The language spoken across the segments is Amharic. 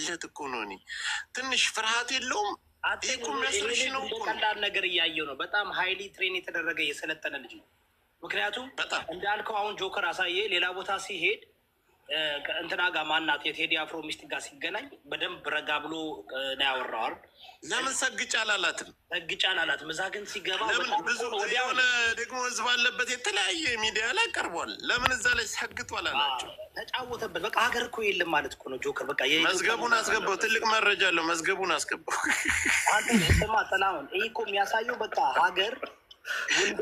ወጣለት እኮ ነው። እኔ ትንሽ ፍርሃት የለውም። እኮ የሚያስረሽ ነው እኮ ቀላል ነገር እያየው ነው። በጣም ሀይሊ ትሬን የተደረገ የሰለጠነ ልጅ ነው። ምክንያቱም እንዳልከው አሁን ጆከር አሳየ ሌላ ቦታ ሲሄድ እንትና ጋር ማናት የቴዲ አፍሮ ሚስት ጋር ሲገናኝ በደንብ ረጋ ብሎ ነው ያወራዋል። ለምን ሰግጭ አላላትም? ሰግጭ አላላትም። እዛ ግን ሲገባ ብዙ የሆነ ደግሞ ህዝብ አለበት የተለያየ ሚዲያ ላይ ቀርቧል። ለምን እዛ ላይ ሰግጡ አላላቸው? ተጫወተበት። በቃ ሀገር እኮ የለም ማለት እኮ ነው ጆከር። በቃ መዝገቡን አስገባው። ትልቅ መረጃ አለው። መዝገቡን አስገባው። ስማ ሰላሙን ይህ እኮ የሚያሳየው በቃ ሀገር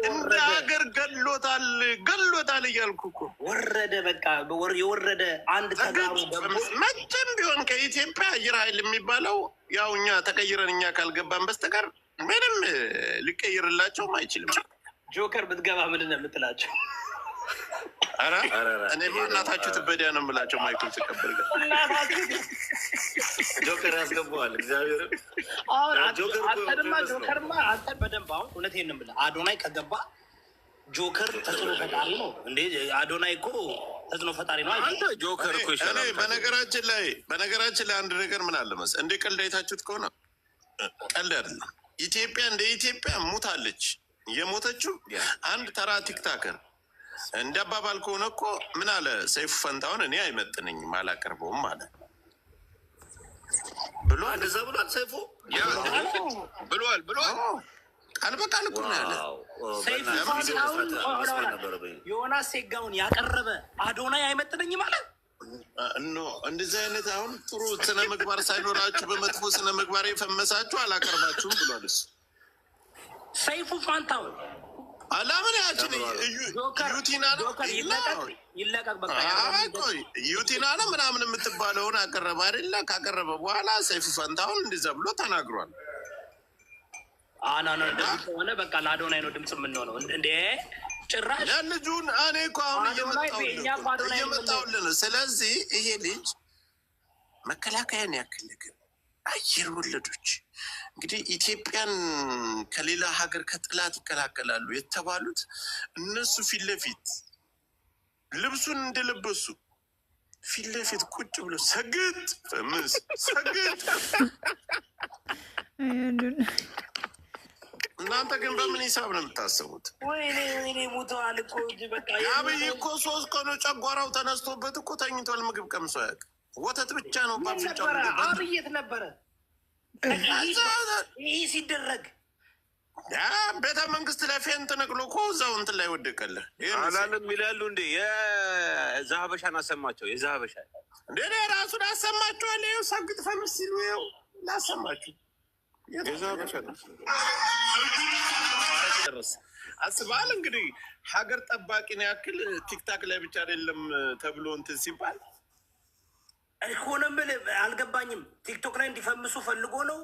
እንደ ሀገር ገሎታል እያልኩ እኮ ወረደ። በቃ የወረደ አንድ ተጋሩ መቼም ቢሆን ከኢትዮጵያ አየር ኃይል የሚባለው ያው እኛ ተቀይረን እኛ ካልገባን በስተቀር ምንም ሊቀይርላቸውም አይችልም። ጆከር ብትገባ ምንድን ነው የምትላቸው? እኔ እናታችሁ ትበዲያ ነው የምላቸው። ማይክል ተቀበል ጆከር ያስገባዋል። እግዚአብሔር ጆከርማ አንተ በደንብ አሁን እውነቴን ነው የምልህ። አዶናይ ከገባ ጆከር ተጽዕኖ ፈጣሪ ነው እንዴ? አዶናይ እኮ ተጽዕኖ ፈጣሪ ነው። አንተ ጆከር እኮ ይሻላል። በነገራችን ላይ አንድ ነገር ምን አለ መሰለህ፣ እንደ ቀልድ አይታችሁት ከሆነ ቀልድ አይደለም። ኢትዮጵያ እንደ ኢትዮጵያ ሙታለች። የሞተችው አንድ ተራ ቲክታከር እንደ አባባል ከሆነ እኮ ምን አለ ሰይፉ ፈንታውን እኔ አይመጥነኝም አላቀርበውም አለ ብሎ እንደዛ ብሏል። ሰይፉ ብሏል ቃል በቃል እኮ ነው ያለ። ሰይፉ ፈንታውን ዮናስ ሴጋውን ያቀረበ አዶናይ አይመጥነኝም አለ። እንደዚህ አይነት አሁን ጥሩ ስነ ምግባር ሳይኖራችሁ በመጥፎ ስነ ምግባር የፈመሳችሁ አላቀርባችሁም ብሏል እሱ ሰይፉ ፋንታውን። አላምን ያችን ዩቲና ነው ዩቲና ነው ምናምን የምትባለውን አቀረበ አይደለ? ካቀረበ በኋላ ሰይፉ ፈንታውን እንደዛ ብሎ ተናግሯል። ሆነ በቃ ለአዶናይ ነው ድምፅ የምንሆነው እንዴ? ጭራሽ ልጁን እኔ እኮ አሁን እየመጣሁልህ ነው። ስለዚህ ይሄ ልጅ መከላከያን ያክል አየር ወለዶች እንግዲህ ኢትዮጵያን ከሌላ ሀገር ከጥላት ይከላከላሉ የተባሉት እነሱ ፊት ለፊት ልብሱን እንደለበሱ ፊት ለፊት ቁጭ ብሎ ሰግጥ ፈምስ ሰግጥ። እናንተ ግን በምን ሂሳብ ነው የምታስቡት? ወይኔ ሞተዋል እኮ በቃ አብይ እኮ 3 ቀኑ ጨጓራው ተነስቶበት እኮ ተኝቷል። ምግብ ቀምሶ አያውቅም። ወተት ብቻ ነው ባፍንጫው። አብይ የት ነበረ ይህ ሲደረግ? ቤተ መንግስት ላይ ፌንት ነቅሎ እኮ እዛው እንትን ላይ ወደቀልህ አላለም ይላሉ እንዴ? የዛ ሀበሻን አሰማቸው። የዛ ሀበሻ እንዴ ራሱን አሰማችኋል። ይኸው ሰግጥ ፈምስ ሲሉ ይኸው ላሰማችሁ። የዛ ሀበሻ አስበሃል እንግዲህ ሀገር ጠባቂን ያክል ቲክታክ ላይ ብቻ አይደለም ተብሎ እንትን ሲባል ሆነም አልገባኝም። ቲክቶክ ላይ እንዲፈምሱ ፈልጎ ነው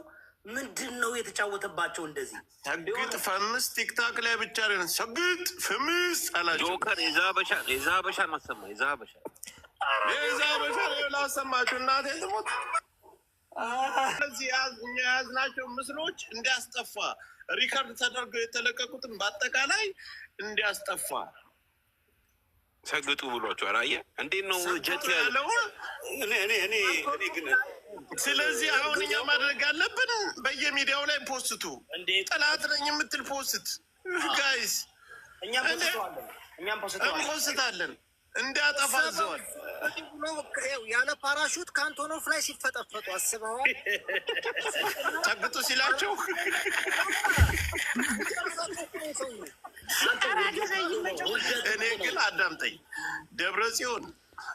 ምንድን ነው የተጫወተባቸው? እንደዚህ ሰግጥ ፈምስ ቲክታክ ላይ ብቻ አይደለም ሰግጥ ፍምስ አላቸው። ጆከር የዛ ሀበሻ ማሰማ የዛ ሀበሻ ላሰማችሁ። እናቴ ትሞት። እዚህ የያዝናቸው ምስሎች እንዲያስጠፋ ሪከርድ ተደርገው የተለቀቁትን በአጠቃላይ እንዲያስጠፋ ሰግጡ ብሏቸዋል። አየህ እንዴት ነው ጀት ያለው? እኔ ግን ስለዚህ አሁን እኛ ማድረግ ያለብን በየሚዲያው ላይ ፖስቱ። ጠላት ነኝ የምትል ፖስት ጋይስ፣ እኛም ፖስታለን እንዲያጠፋ ዘዋል። ያለ ፓራሹት ከአንቶኖፍ ላይ ሲፈጠፈጡ አስበዋል። ሰግጡ ሲላቸው እኔ ግን አዳምጠኝ፣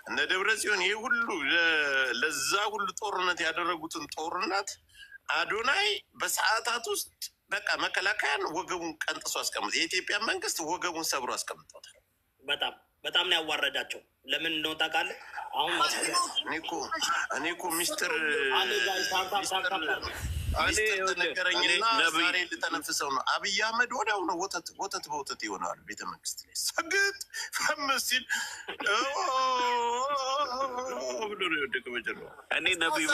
እነ ደብረ ጽዮን ይህ ሁሉ ለዛ ሁሉ ጦርነት ያደረጉትን ጦርነት አዶናይ በሰዓታት ውስጥ በቃ መከላከያን ወገቡን ቀንጥሶ አስቀምጦ የኢትዮጵያ መንግስት ወገቡን ሰብሮ አስቀምጦታል። በጣም ነው ያዋረዳቸው። ለምን እንደው ታውቃለህ? አሁን እኔ እኮ ሚስጥር ነገረኝና ዛሬ ልተነፍሰው ነው። አብይ አህመድ ወዲያው ነው ወተት በወተት ይሆናል። ቤተ መንግስት ላይ ሰግጥ ፈምስ ሲል ብሎ ነው የወደቀ መጀመሪያ። እኔ ነቢይ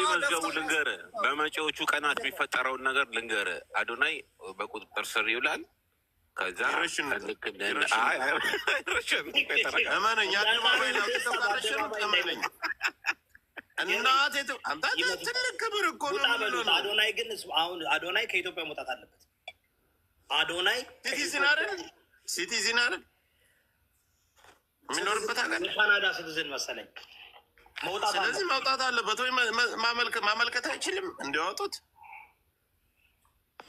መዝገቡ ልንገርህ፣ በመጪዎቹ ቀናት የሚፈጠረውን ነገር ልንገርህ። አዶናይ በቁጥጥር ስር ይውላል። ከዛ እናቴ አንተ ትልቅ ክብር እኮ ነው። አዶናይ ግን አሁን አዶናይ ከኢትዮጵያ መውጣት አለበት። አዶናይ ሲቲዝን አይደል የሚኖርበት ሀገር ካናዳ ሲቲዝን መሰለኝ መውጣት። ስለዚህ መውጣት አለበት ወይ ማመልከት አይችልም እንዲያወጡት?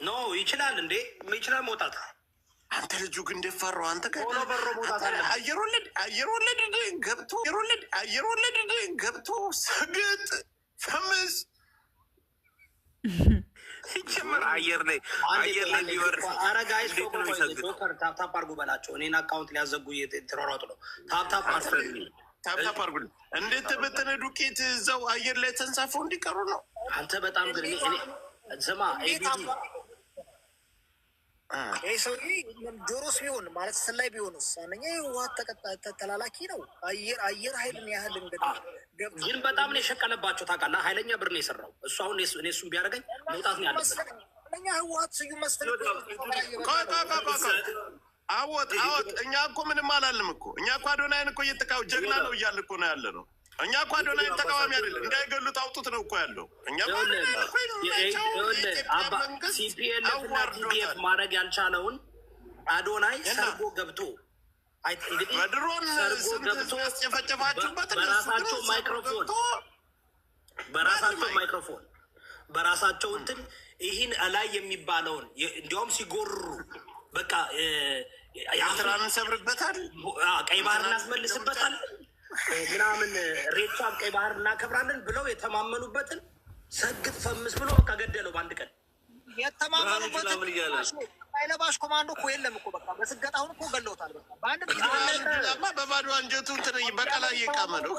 ኖ ይችላል እንዴ ይችላል መውጣት። አንተ ልጁ ግን እንደፈራው አንተ አየር ወለድ ገብቶ ሰግጥ ፈምስ ይጀምር አየር ላይ ሊወርድ። ኧረ ጋይስ ጆከር ታፕታፕ አድርጉ በላቸው። እኔን አካውንት ሊያዘጉ የተሯሯጡ ነው። ታፕታፕ አድርጉ። እንዴት በተነ ዱቄት እዛው አየር ላይ ተንሳፈው እንዲቀሩ ነው። አንተ በጣም ግን ስማ ኤቢዲ ይህ ሰውዬ ጆሮስ ቢሆን ማለት ስላይ ቢሆንስ አንደኛ የህወሓት ተላላኪ ነው። አየር ኃይልን ያህል ግን በጣም ነው የሸቀለባቸው ታውቃለህ። ኃይለኛ ብር ነው የሰራው እሱ። አሁን እኔ እሱን ቢያደርገኝ መውጣት ነው ያለበት። አንደኛ ህወሓት ስዩም መስፍን አወጥ እኛ እኮ ምንም አላልም እኮ። እኛ እኮ አዶናይን እኮ እየተቃወምን ጀግና ነው እያለ እኮ ነው ያለ ነው። እኛ እኮ አዶናይን ተቃዋሚ አይደለም። እንዳይገሉት አውጡት ነው እኮ ያለው። እኛ ሲፒኤልኤፍ እና ቲዲኤፍ ማድረግ ያልቻለውን አዶናይ ሰርጎ ገብቶ በድሮን ያስጨፈጨፋችሁበት በራሳቸው ማይክሮፎን በራሳቸው እንትን ይህን ላይ የሚባለውን እንዲያውም ሲጎርሩ በቃ ኤርትራን እንሰብርበታል፣ ቀይ ባህር እናስመልስበታል ምናምን ሬቻን ቀይ ባህር እናከብራለን ብለው የተማመኑበትን ሰግጥ ፈምስ ብሎ በቃ ገደለው በአንድ ቀን። የተማመኑበትን አይለባሽ ኮማንዶ እኮ የለም እኮ በቃ በስገጥ አሁን እኮ ገለውታል። በቃ በአንድ በባዶ አንጀቱ በቀላ እየቃመ ነው።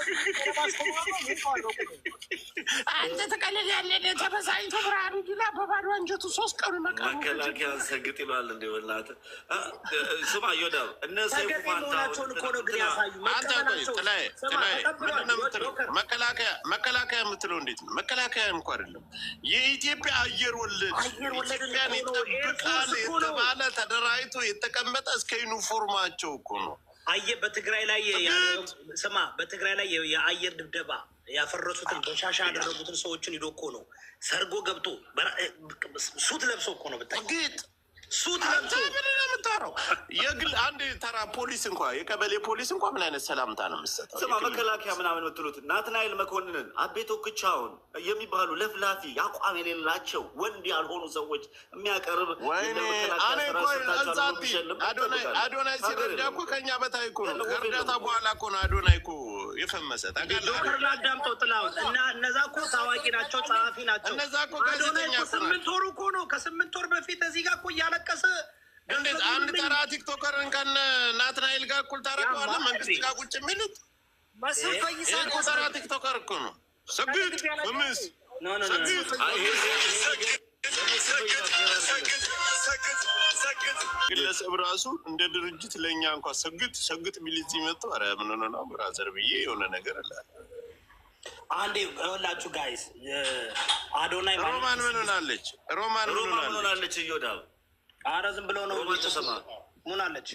አንተ ተቀለል ያለ ተበሳይቶ ብርሃኑ ጁላ በባዶ አንጀቱ 3 ቀኑ መከላከያ ሰግጥ ይሏል። እንደ ወላተ ስማ ዮዳብ እነሱ መሆናቸውን እኮ ነው ግን ያሳዩ። መከላከያ የምትለው እንዴት ነው? መከላከያ እንኳ አይደለም የኢትዮጵያ አየር ወለድ ኢትዮጵያን ይጠብቃል የተባለ ተደራጅቶ የተቀመጠ እስከ ዩኒፎርማቸው እኮ ነው። በትግራይ ላይ ስማ፣ በትግራይ ላይ የአየር ድብደባ ያፈረሱትን በሻሻ ያደረጉትን ሰዎችን ሂዶ እኮ ነው ሰርጎ ገብቶ ሱት ለብሶ እኮ ነው ብታይ ሱት ለብሶ የምታወራው የግል አንድ ተራ ፖሊስ እንኳ የቀበሌ ፖሊስ እንኳ ምን አይነት ሰላምታ ነው የምትሰጠው? ስማ መከላከያ ምናምን የምትሉት ናትናኤል መኮንንን አቤቶ ክቻውን የሚባሉ ለፍላፊ አቋም የሌላቸው ወንድ ያልሆኑ ሰዎች የሚያቀርብ አዶናይ ሲረዳ እኮ ከኛ በታይ እኮ ነው። ከእርዳታ በኋላ እኮ ነው አዶናይ እኮ የፈመሰ ዶክተር አዳምጠው ጥላሁን እና እነዛ እኮ ታዋቂ ናቸው፣ ጸሐፊ ናቸው። እነዛ እኮ ጋዜጠኛ 8 ወር እኮ ነው ከ8 ወር በፊት እዚህ ጋር እኮ እያለቀሰ እንዴት አንድ ተራ ቲክቶከርን ከነ ናትናኤል ጋር እኩል ታረቀዋለህ? መንግስት ጋር ቁጭ የሚሉት መስል ፈይሳ እኮ ተራ ቲክቶከር እኮ ነው። ሰግጥ ምስ ግለሰብ ራሱ እንደ ድርጅት ለእኛ እንኳ ሰግጥ ሚሊዝ መጥቶ ኧረ ምን ሆነ ነው ብራዘር ብዬ የሆነ ነገር አለ። አንዴ ሁላችሁ ጋይስ አዶናይ ሮማን ምን ሆናለች? ሮማን ምን ሆናለች? እዮዳብ ኧረ ዝም ብለው ነው ምን አለች?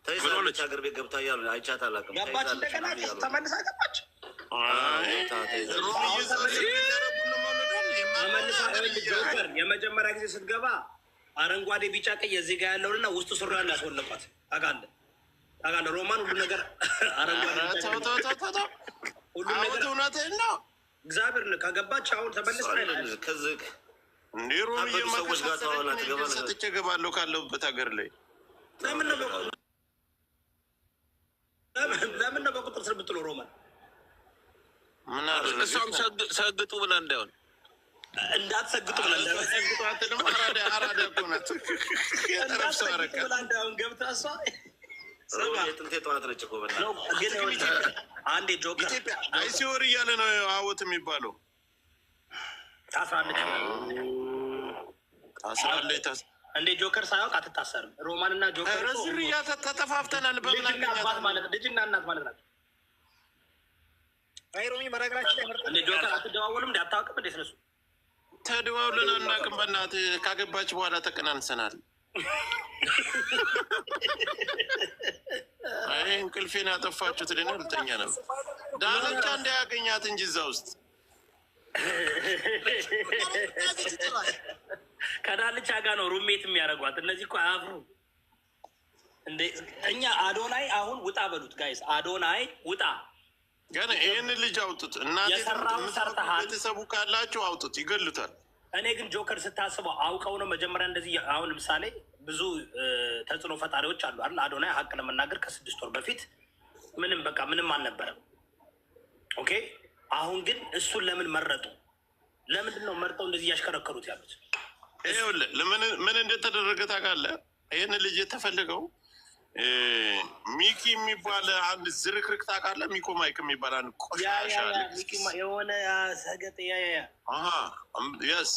ተይዛለች። ሀገር ቤት ገብታ እያሉ አይቻት አላውቅም። ገባች እንደገና ተመልሳ ገባች። የመጀመሪያ ጊዜ ስትገባ አረንጓዴ ቢጫ ቀይ እዚህ ጋ ያለውንና ውስጡ ሱሪ ያለ ያስወለቋት ታውቃለህ። ሮማን ሁሉ ነገር አረንጓዴ ሁሉ ነገር እውነትህን ነው። እግዚአብሔር ከገባች አሁን ተመልሳ ከዚህ እንዴ ሮሚ ሰዎች ጋር ሰጥቼ እገባለሁ ካለሁበት ሀገር ላይ ለምን ነው በቁጥር ስር ብትለው ሮማን ምን አለ እሷም ሰግጡ ብላ እንዳይሆን እንዳትሰግጡ ብላ አራዳ እኮ ናት። እንዳሁን ገብታ እሷ የጥንቴ ጠዋት ነች እኮ አንዴ ጆከር አይሲወር እያለ ነው አወት የሚባለው ታስራለች። እንዴ ጆከር ሳያውቅ አትታሰርም። ሮማን እና ጆከር ዝርያ ተጠፋፍተናል። ልጅና እናት ማለት ናቸው። ሮሚ መረግራችን ላይ እንዴ ጆከር አትደዋወሉም? እንዴ አታውቅም? እንዴት ነሱ ተደዋውለን አናውቅም። በእናትህ ካገባች በኋላ ተቀናንሰናል። እንቅልፌን ያጠፋችሁት ልን ልተኛ ነበር። ዳለቻ እንዳያገኛት እንጂ እዛ ውስጥ ከዳልቻ ጋር ነው ሩሜት የሚያደርጓት። እነዚህ እኮ አያፍሩ እንዴ! እኛ አዶናይ አሁን ውጣ በሉት ጋይስ፣ አዶናይ ውጣ። ግን ይህን ልጅ አውጡት። እናቴ ቤተሰቡ ካላቸው አውጡት፣ ይገሉታል። እኔ ግን ጆከር ስታስበው አውቀው ነው መጀመሪያ እንደዚህ። አሁን ለምሳሌ ብዙ ተጽዕኖ ፈጣሪዎች አሉ አይደል? አዶናይ ሀቅ ለመናገር ከ6 ወር በፊት ምንም በቃ ምንም አልነበረም። ኦኬ። አሁን ግን እሱን ለምን መረጡ? ለምንድን ነው መርጠው እንደዚህ እያሽከረከሩት ያሉት? ምን እንደተደረገ ታውቃለህ? ይህን ልጅ የተፈለገው ሚኪ የሚባል አንድ ዝርክርክ ታውቃለህ? ሚኮ ማይክ የሚባል አንድ ቆሻሻ የሆነ ሰገጥ የስ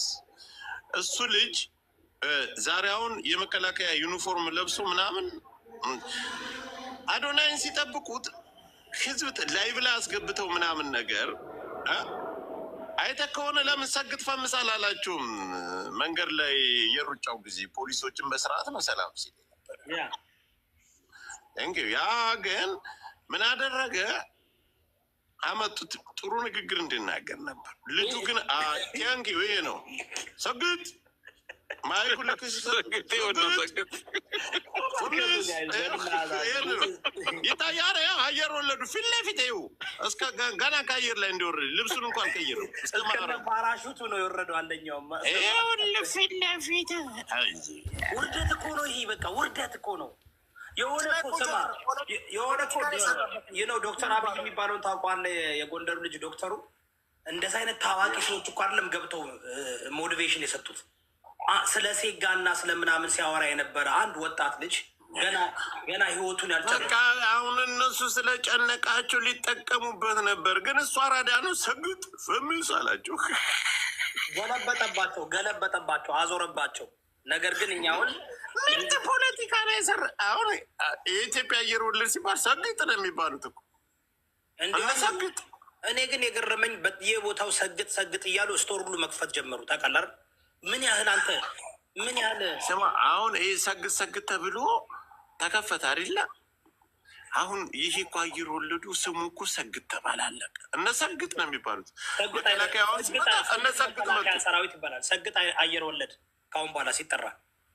እሱ ልጅ ዛሬ አሁን የመከላከያ ዩኒፎርም ለብሶ ምናምን አዶናይን ሲጠብቁት ህዝብ ላይቭ ላይ አስገብተው ምናምን ነገር አይተህ ከሆነ ለምን ሰግጥ ፈምስ አላላችሁም? መንገድ ላይ የሩጫው ጊዜ ፖሊሶችን በስርዓት ነው ሰላም ሲል ነበር። ያ ግን ምን አደረገ? አመጡት ጥሩ ንግግር እንድናገር ነበር። ልጁ ግን ቲያንኪ ይሄ ነው ሰግጥ ማይኩ ልክስ ይታያል። አየር ወለዱ ፊት ለፊት ይኸው እስከ ገና ከአየር ላይ እንዲወረድ ልብሱን እንኳን ቀይረው ፓራሹቱ ነው የወረደው። አንደኛውም ፊት ለፊት ውርደት እኮ ነው ይሄ። በቃ ውርደት እኮ ነው። የሆነ ስማ የሆነ ነው ዶክተር አብይ የሚባለውን ታውቀዋለህ? የጎንደሩ ልጅ ዶክተሩ እንደዚህ አይነት ታዋቂ ሰዎች እኮ አይደለም ገብተው ሞቲቬሽን የሰጡት። ስለ ሴጋ እና ስለምናምን ሲያወራ የነበረ አንድ ወጣት ልጅ ገና ህይወቱን ያልጨረሰ አሁን እነሱ ስለጨነቃቸው ሊጠቀሙበት ነበር። ግን እሱ አራዳ ነው። ሰግጥ ፈምስ አላቸው። ገለበጠባቸው፣ አዞረባቸው። ነገር ግን እኛውን ምርጥ ፖለቲካ ነው የሰራ። አሁን የኢትዮጵያ አየር ወለድ ሲባል ሰግጥ ነው የሚባሉት እኮ ሰግጥ። እኔ ግን የገረመኝ በየቦታው ሰግጥ እያሉ ስቶር ሁሉ መክፈት ጀመሩ። ታውቃለህ ምን ያህል አንተ ምን ያህል ስማ፣ አሁን ይህ ሰግጥ ተብሎ ተከፈተ አይደለ? አሁን ይሄ እኮ አየር ወለዱ ስሙ እኮ ሰግጥ ተባላለቀ። እነ ሰግጥ ነው የሚባሉት። ሰራዊት ይባላል። ሰግጥ አየር ወለድ ከአሁን በኋላ ሲጠራ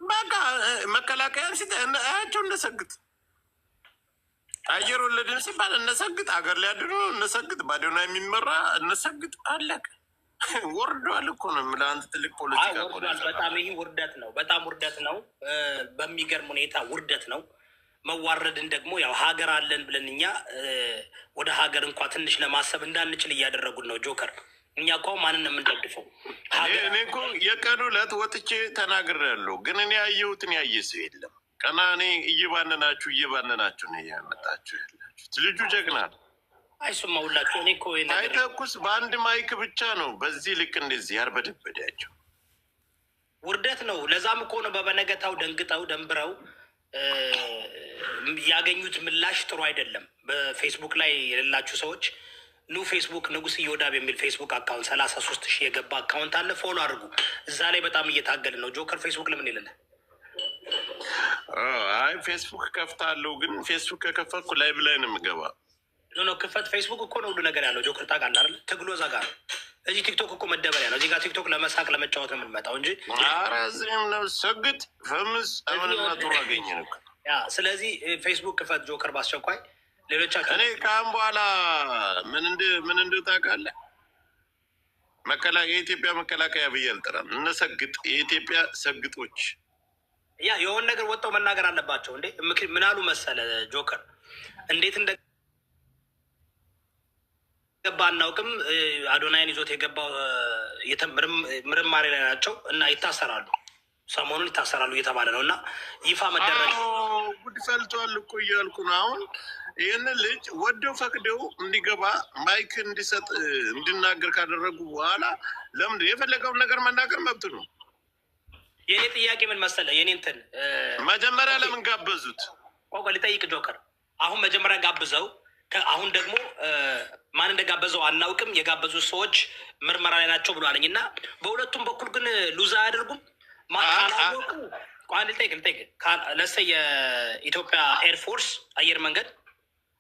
በቃ መከላከያ አያቸው እነ ሰግጥ አየር ወለድን ሲባል እነ ሰግጥ ሀገር ሊያድኑ እነ ሰግጥ ባዶና የሚመራ እነ ሰግጥ አለቀ። ወርዷል እኮ ነው የምልህ አንተ። ትልቅ ፖለቲካ ወርዷል። በጣም ይሄ ውርደት ነው። በጣም ውርደት ነው። በሚገርም ሁኔታ ውርደት ነው። መዋረድን ደግሞ ያው ሀገር አለን ብለን እኛ ወደ ሀገር እንኳ ትንሽ ለማሰብ እንዳንችል እያደረጉን ነው። ጆከር እኛ እኮ ማንን ነው የምንደግፈው? እኔ እኮ የቀኑ ዕለት ወጥቼ ተናግሬያለሁ። ግን እኔ ያየሁትን ያየ ሰው የለም። ቀና እኔ እየባነናችሁ ነው እያመጣችሁ ያላችሁት። ልጁ ጀግና ነው። አይሱማ ሁላችሁ እኔ እኮ አይተኩስ በአንድ ማይክ ብቻ ነው በዚህ ልክ እንደዚህ ያርበደበዳቸው። ውርደት ነው። ለዛም እኮ ነው በበነገታው ደንግጠው ደንብረው ያገኙት ምላሽ ጥሩ አይደለም። በፌስቡክ ላይ የሌላችሁ ሰዎች ኑ ፌስቡክ ንጉስ እዮዳብ የሚል ፌስቡክ አካውንት 33,000 የገባ አካውንት አለ። ፎሎ አድርጉ። እዛ ላይ በጣም እየታገል ነው። ጆከር ፌስቡክ ለምን የሌለ? አይ ፌስቡክ ከፍታለሁ፣ ግን ፌስቡክ ከከፈትኩ ላይቭ ላይ ነው የምገባ። ኖ ክፈት። ፌስቡክ እኮ ነው ሁሉ ነገር ያለው። ጆከር ታውቃለህ አይደል? ትግሎ እዛ ጋር ነው። እዚህ ቲክቶክ እኮ መደበሪያ ነው። እዚህ ጋር ቲክቶክ ለመሳቅ ለመጫወት ነው የምንመጣው እንጂ ኧረ እዚህም ነው ሰግጥ ፈምስ አሁንማ ጥሩ አገኘን እኮ። ስለዚህ ፌስቡክ ክፈት ጆከር በአስቸኳይ። ሌሎቻችሁ እኔ ከአሁን በኋላ ምን እንደ ታውቃለህ? የኢትዮጵያ መከላከያ ብዬ አልጠራም። እነ ሰግጥ የኢትዮጵያ ሰግጦች የሆነ ነገር ወጥተው መናገር አለባቸው እንዴ። ምን አሉ መሰለ ጆከር እንዴት እንደገባ አናውቅም። አዶናይን ይዞት የገባው ምርማሪ ላይ ናቸው እና ይታሰራሉ። ሰሞኑን ይታሰራሉ እየተባለ ነው እና ይፋ መደረግ ጉድ ፈልቷል እኮ እያልኩ ነው። አሁን ይህንን ልጅ ወደው ፈቅደው እንዲገባ ማይክ እንዲሰጥ እንዲናገር ካደረጉ በኋላ ለምን የፈለገውን ነገር መናገር መብት ነው። የኔ ጥያቄ ምን መሰለህ? የኔ እንትን መጀመሪያ ለምን ጋበዙት? ሊጠይቅ ጆከር አሁን መጀመሪያ ጋብዘው አሁን ደግሞ ማን እንደጋበዘው አናውቅም። የጋበዙት ሰዎች ምርመራ ላይ ናቸው ብሏለኝ እና በሁለቱም በኩል ግን ሉዛ አያደርጉም። ካላወቁ ልጠይቅ ለሰ የኢትዮጵያ ኤርፎርስ አየር መንገድ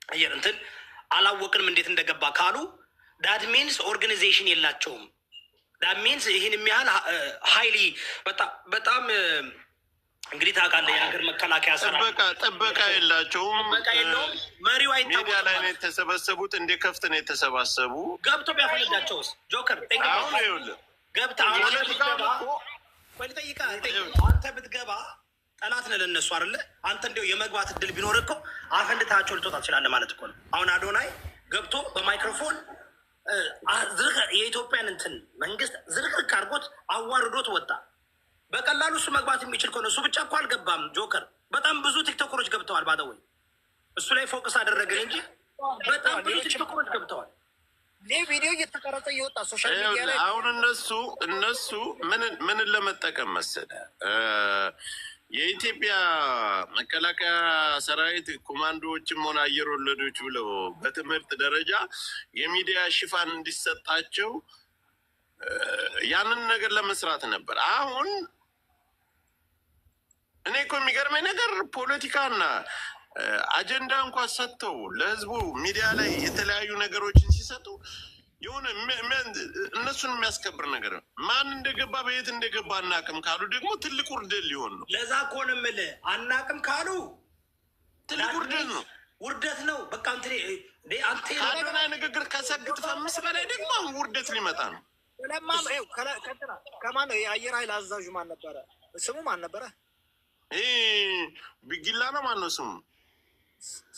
አየር እንትን አላወቅንም እንዴት እንደገባ ካሉ ዳት ሚንስ ኦርጋናይዜሽን የላቸውም። ዳት ሚንስ ይህን የሚያህል ሀይሊ በጣም እንግዲህ ታውቃለህ፣ የሀገር መከላከያ ጥበቃ የላቸውም። ጥበቃ የለውም። መሪው አይታወቅም። ሚዲያ ላይ ነው የተሰበሰቡት። እንደ ከፍት ነው የተሰባሰቡ። ገብቶ ቢያፈነዳቸውስ ጆከር አሁን ይኸውልህ ገብተህ አንተ ብትገባ ጠላት ነህ ለእነሱ አይደለ? አንተ እንዲያው የመግባት እድል ቢኖር እኮ አፈንድታቸው ልትወጣ ትችላለህ ማለት እኮ ነው። አሁን አዶናይ ገብቶ በማይክሮፎን የኢትዮጵያን እንትን መንግስት ዝርክርክ አድርጎት አዋርዶት ወጣ። በቀላሉ እሱ መግባት የሚችል ከሆነ እሱ ብቻ እኮ አልገባም። ጆከር በጣም ብዙ ቲክቶከሮች ገብተዋል። ባደወይ እሱ ላይ ፎከስ አደረግን እንጂ በጣም ብዙ ቲክቶከሮች ገብተዋል። ይህ ቪዲዮ እየተቀረጸ እየወጣ ሶሻል ሚዲያ ላይ አሁን እነሱ ምንን ለመጠቀም መሰለ የኢትዮጵያ መከላከያ ሰራዊት ኮማንዶዎችም ሆነ አየር ወለዶች ብለው በትምህርት ደረጃ የሚዲያ ሽፋን እንዲሰጣቸው ያንን ነገር ለመስራት ነበር። አሁን እኔ እኮ የሚገርመኝ ነገር ፖለቲካና አጀንዳ እንኳን ሰጥተው ለህዝቡ ሚዲያ ላይ የተለያዩ ነገሮችን ሲሰጡ የሆነ እነሱን የሚያስከብር ነገር ነው። ማን እንደገባ በየት እንደገባ አናቅም ካሉ ደግሞ ትልቅ ውርደት ሊሆን ነው። ለዛ እኮ ነው የምልህ፣ አናቅም ካሉ ትልቅ ውርደት ነው፣ ውርደት ነው። በቃ ከአዶናይ ንግግር ከሰግጥ ፈምስ በላይ ደግሞ ውርደት ሊመጣ ነው። ከማን ነው የአየር ኃይል አዛዡ ማን ነበረ? ስሙ ማን ነበረ? ቢጊላ ነው። ማን ነው ስሙ?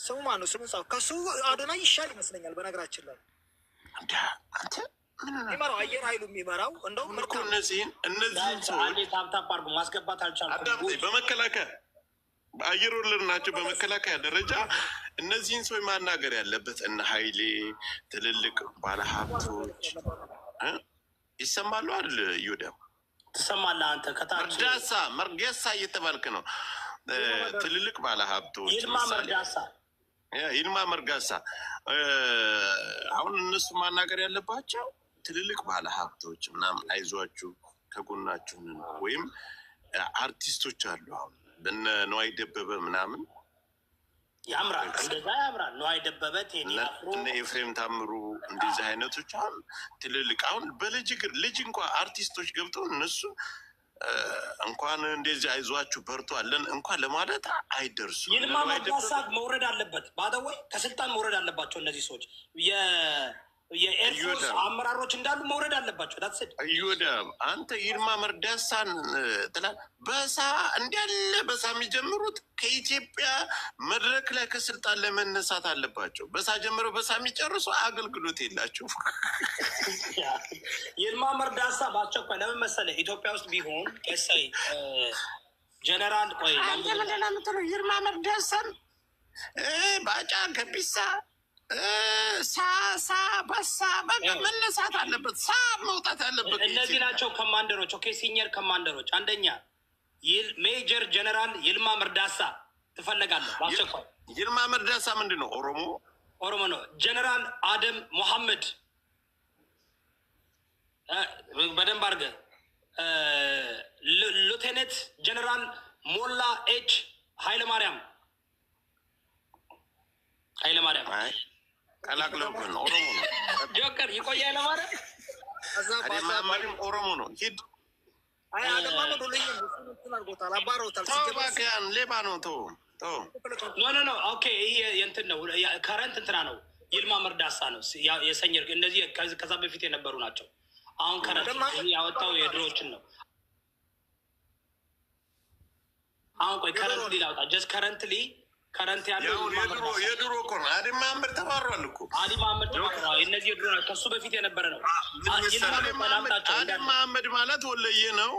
ስሙ ማን ነው? ስሙ ከሱ አዶናይ ይሻል ይመስለኛል። በነገራችን ላይ የሚመራው አየር ኃይሉ የሚመራው እንደውም እኮ እነዚህን ሰዎች ታፕታፕ አድርጎ ማስገባት አልቻልኩም። በመከላከያ በአየር ወለድ ናቸው። በመከላከያ ደረጃ እነዚህን ሰዎች ማናገር ያለበት እነ ሀይሌ ትልልቅ ባለሀብቶች ይሰማሉ አይደል? ይሁዳ ትሰማለህ አንተ ከታች መርጌሳ እየተባልክ ነው። ትልልቅ ባለሀብቶች ይልማ መርጋሳ አሁን እነሱ ማናገር ያለባቸው ትልልቅ ባለሀብቶች ምናምን አይዟችሁ ከጎናችሁ ወይም አርቲስቶች አሉ። አሁን በነ ነዋይ ደበበ ምናምን ያምራል፣ እንደዛ ያምራል። ነዋይ ደበበ እነ ኤፍሬም ታምሩ እንደዚህ አይነቶች አሁን ትልልቅ አሁን ልጅ እንኳን አርቲስቶች ገብተው እነሱ እንኳን እንደዚህ አይዟችሁ በርቱ አለን እንኳን ለማለት አይደርሱም። ይልማ መርዳሳ መውረድ አለበት። ባደወይ ከስልጣን መውረድ አለባቸው እነዚህ ሰዎች። የኤርፎርስ አመራሮች እንዳሉ መውረድ አለባቸው። ዳትስድ እዩዳ አንተ ይልማ መርዳሳን ትላል በሳ እንዳለ በሳ የሚጀምሩት ከኢትዮጵያ መድረክ ላይ ከስልጣን ለመነሳት አለባቸው። በሳ ጀምረው በሳ የሚጨርሱ አገልግሎት የላቸው። ይልማ መርዳሳ በአስቸኳይ ለምን መሰለህ ኢትዮጵያ ውስጥ ቢሆን ቀሳይ ጀነራል ቆይ አንተ ምንድን ነው የምትለው? ይልማ መርዳሳን ባጫ ገቢሳ ሳ በሳ በቃ መነሳት አለበት። ሳ መውጣት አለበት። እነዚህ ናቸው ኮማንደሮች። ኦኬ ሲኒየር ኮማንደሮች። አንደኛ ሜጀር ጀነራል ይልማ መርዳሳ ትፈለጋለህ በአስቸኳይ። ይልማ መርዳሳ ምንድን ነው? ኦሮሞ ነው። ጀነራል አደም ሙሐመድ በደንብ አድርገህ ሉቴኔንት ጀነራል ሞላ ኤች ኃይለማርያም ቀላቅለውብን ኦሮሞ ነው። ጆከር ይቆይ ኃይለማርያም ኦሮሞ ነው። ሂድ ሌባ ነው። ኖ ኦኬ። ይህ የእንትን ነው ከረንት እንትና ነው። ይልማ መርዳሳ ነው የሰኘር እነዚህ ከዛ በፊት የነበሩ ናቸው። አሁን ከረንት ያወጣው የድሮዎችን ነው። አሁን ቆይ ከረንትሊ ላውጣ ጀስት ከረንት ያለው የድሮ እኮ ነው። አዲ መሀመድ ተባሯል እኮ አዲ መሀመድ ተባሯል። እነዚህ የድሮ ነው። ከሱ በፊት የነበረ ነው። አዲ መሀመድ ማለት ወለየ ነው።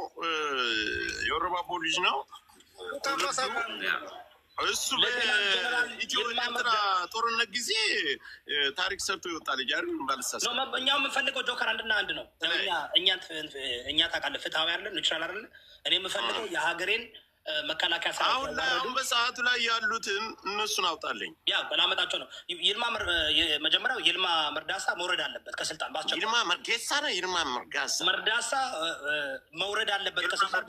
የኦሮሞ ልጅ ነው። እሱ በኢትዮ ኤርትራ ጦርነት ጊዜ ታሪክ ሰርቶ ይወጣ ልጅ አይደል? ባልሳሳ እኛ የምንፈልገው ጆከር አንድና አንድ ነው። እኛ ታውቃለህ ፍትሃዊ አይደለን ኒውትራል አይደለን። እኔ የምፈልገው የሀገሬን መከላከያ አሁን በሰዓቱ ላይ ያሉትን እነሱን አውጣለኝ። ያ በላመጣቸው ነው። መጀመሪያው ይልማ መርዳሳ መውረድ አለበት ከስልጣን ባስቸ ይልማ መርጌሳ ነው። ይልማ መርዳሳ መውረድ አለበት ከስልጣን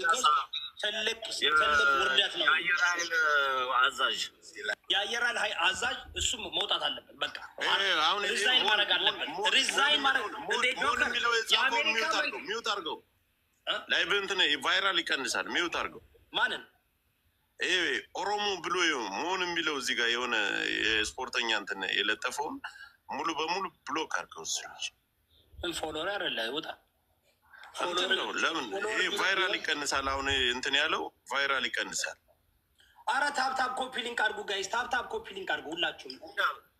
ትልቅ ውርደት ነው። የአየር ኃይል አዛዥ አዛዥ እሱም መውጣት አለበት። በቃ አሁን ሪዛይን ማድረግ አለበት። ሪዛይን ማድረግ ሚውት አድርገው ላይ በእንትን ቫይራል ይቀንሳል። ሚውት አድርገው ማንን ኦሮሞ ብሎ መሆን የሚለው እዚህ ጋር የሆነ የስፖርተኛ እንትን የለጠፈውን ሙሉ በሙሉ ብሎክ አድርገው ስሎች ፎሎወር አይደለ ውጣ ነው። ለምን ቫይራል ይቀንሳል? አሁን እንትን ያለው ቫይራል ይቀንሳል። አረ ታፕታፕ ኮፒ ሊንክ አድርጉ ጋይስ፣ ታፕታፕ ኮፒ ሊንክ አድርጉ ሁላችሁም።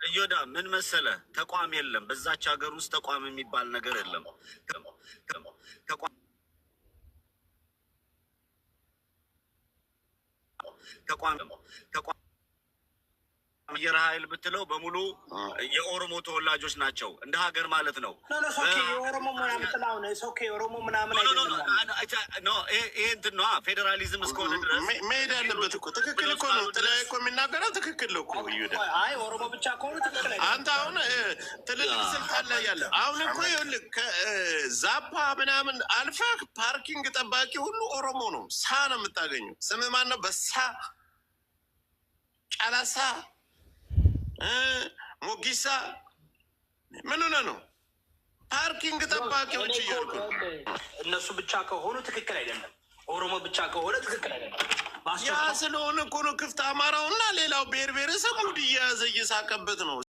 እዮዳ ምን መሰለ ተቋም የለም በዛች ሀገር ውስጥ ተቋም የሚባል ነገር የለም። ተቋም አየር ኃይል ብትለው በሙሉ የኦሮሞ ተወላጆች ናቸው፣ እንደ ሀገር ማለት ነው። የኦሮሞ ምናምን ጥላሁን የኦሮሞ ምናምን ይሄ እንትን ነዋ። ፌዴራሊዝም እስከሆነ ድረስ መሄድ ያለበት እኮ ትክክል እኮ ነው። ጥላይ እኮ የሚናገረው ትክክል ነው እኮ ይሁዳ። አይ ኦሮሞ ብቻ ከሆኑ ትክክል አይደለም። አንተ አሁን ትልልቅ ስልጣን ላይ ያለ አሁን እኮ ይኸውልህ ከዛፓ ምናምን አልፈህ ፓርኪንግ ጠባቂ ሁሉ ኦሮሞ ነው። ሳ ነው የምታገኘው። ስምህ ማን ነው? በሳ ጫላሳ ሞጊሳ ምን ሆነ ነው? ፓርኪንግ ጠባቂዎች እያልኩ እነሱ ብቻ ከሆኑ ትክክል አይደለም። ኦሮሞ ብቻ ከሆነ ትክክል አይደለም። ያ ስለሆነ እኮ ነው ክፍት አማራውና ሌላው ብሔር ብሔረሰብ ሙድ እየያዘ እየሳቀበት ነው።